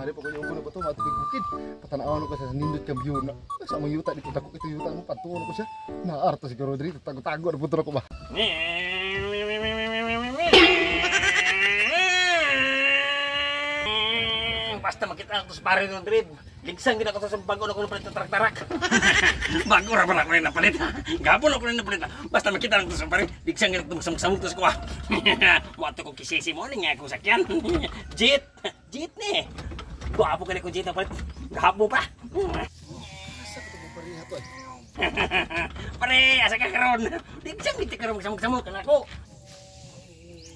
Hari pa ko yung ulo pa to, matibig bukid. Patanawan ko sa nindot kang view na. Sa mga yuta dito, dako ito yuta mo, patungan ko siya. Naarto siguro dito, tago-tago, na puto ko ba? Basta makita ako sa pare ng drip. Ligsang gina ko sa bago na ko napalit ng tarak-tarak. Bago ra pa na ko rin napalit. Gapon ako rin napalit. Basta makita ko sa pare. Ligsang gina ko samog-samog to sa kuha. Wato ko kisisi mo nga ako sakyan. Jeep. Jeep ni. Guwapo ka na kung jeep na palit. Gapo pa. Asa ko ito pariha to? Pare, asa ka karon. Ligsang dito ka rin samog-samog ka na ako.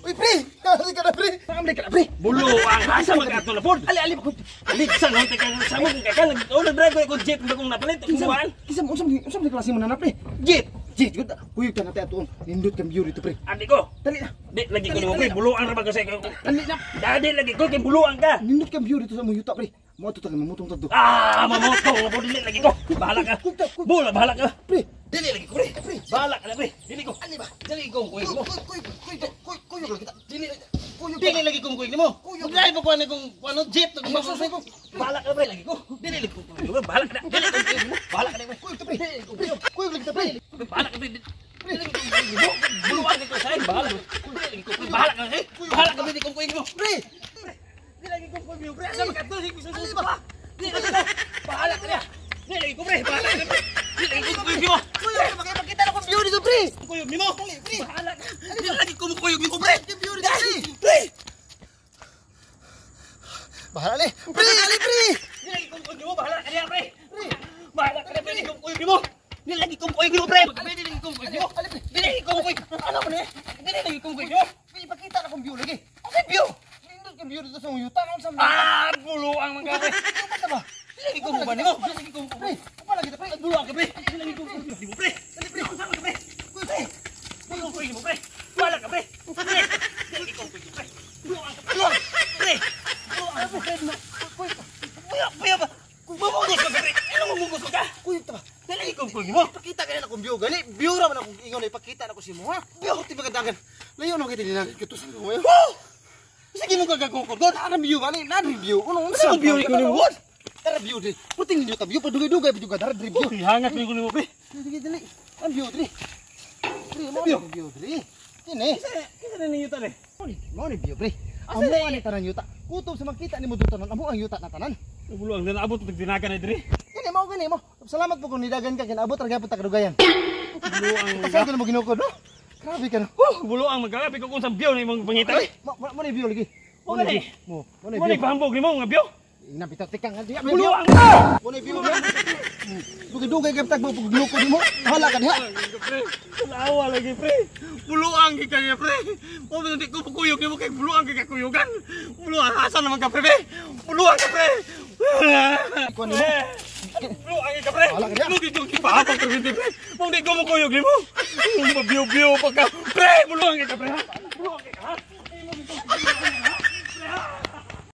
Uy, pre! Kasi ka na, pre! Pakamali ka na, pre! Bulo ang asa mag-ato na po! Ali, ako! Ligsan, no? Teka, samog ka ka! Nag-drive ko yung jeep na kong napalit! Kumuhaan! Kisam, unsam di klase mo na, pre! Jeep! Jeep! Uyog ka natin ito. Nindot kang view dito, pre. Adi ko! Dali na! Di, lagi ko naman, pre! Buloan na ba kasi? Dali na! Dadi, lagi ko! Kaya buloan ka! Nindot kang view dito sa mga yuta, pre. Mga ito tayo, mamutong tato. Ah! Mamotong! Dili, lagi ko! Bahala ka! Bula, bahala ka! Pre! Dili, lagi ko, pre! Bahala ka na, pre! Dili ko! Ano ba? Dili ko! Kuyog mo! Kuyog lang kita. Dili! Dili lagi kong kuyog mo! Mag-drive ako na kung ano jeep! Bahala ka na, pre! Lagi ko! Dili, lagi ko! Bahala ka na! Dili ko! Bahala ka na, pre! Kuyog, pre! Kuyog lang kita, pre! Bahala ka, pre! Buluan ka sa'yo! Bahala ka! Bahala ka, pre! Bahala ka, pre! Di kong kuyog mo! Pre! Di lagi kong kuyog mo, pre! Asa magkatuloy ko sa suso ka! Di lagi ko! Bahala ka na! Di lagi ko, pre! Bahala ka, pre! Di lagi kong kuyog mo! Kuyog! Makipagkita na kong view dito, pre! Kuyog mo! Bahala ka! Di lagi ko mo kuyog mo, pre! View dito, pre! Pre! Bahala ni! Pre! Ali, pre! Di lagi kong kuyog mo! Bahala ka na, pre! Bahala ka na, pre! Di kong kuyog mo! Di lagi kong kuyog mo, pre! Di lagi kong kuyog mo! Di lagi kong kuyog mo! Ano ko na? Di lagi kong kuyog mo! Ipakita na kong view lagi! Okay, view! Nindot kang view dito sa mga yuta. Ano sa mga... Ah! Bulo ang mga pre! Ano ba? Di lagi kong kuban mo! Di lagi kong Pre! Kapala kita, pre! bulo ka, pre! Di lagi kong kuyog mo, pre! Dali, pre! Sama ka, pre! Pre! Di kong kuyog mo, pre! Bahala ka, pre! Pre! Di lagi kong kuyog mo, pre! Bulo ang ka, pre! Pre! Bulo ang ka, pre! Buya ba? Mamungos ka, pre! Ano mamungos ka? Kuyog ta ba? Di lagi kong kuyog mo! Pakita ka na akong view gani. View ra man akong ingon ipakita na ko si mo ha. View ti magadagan. Layo no kay dinag kitusan ko ngayon. Sige mo kagagukod, God! Ana view gani, na review. Ano Sa view ni ko ni God! Tara view di. Puting niyo ta view padugay-dugay view ka dara review. Hangat ni ko ni mo, pre! Dili dili. Ang view dili. Pre, mo view dili. Kini. Kisa na ninyo tali? Mo ni view pre. Amo ani tanan yuta. Kutob sa makita nimo dito tanan. Amo ang yuta na tanan. Bulo ang naabot pag dinagan na diri. Kini mo gani mo. Salamat po kung nidagan ka kinaabot ra gyapon ta kadugayan. Bulo ang Pasay ko na mo ginukod no. Grabe ka no. bulo ang magagabi ko kung sa biyaw na imong pangita. Mo ni view lagi. Mo ni. Mo Mo ni ni view. pahambog ni mo nga biyaw. Nabitaw tikang nga diya. Bulo ang Mo ni view. Dugay-dugay gyud tag mo ginukod mo. Hala ka diha. pre. Lawa lagi pre. Bulo ang gikaya pre. Mo di ko kuyog ni mo kay bulo ang gikakuyugan. Bulo ang asa naman ka pre. Bulo ang ka pre. Kuan mo. Bulo ang ka pre. Hala ka diha. Mo di ko kipahapag pre. Mo di ko mo kuyog ni mo. Mo biyo-biyo pagka pre. Bulo ang ka pre.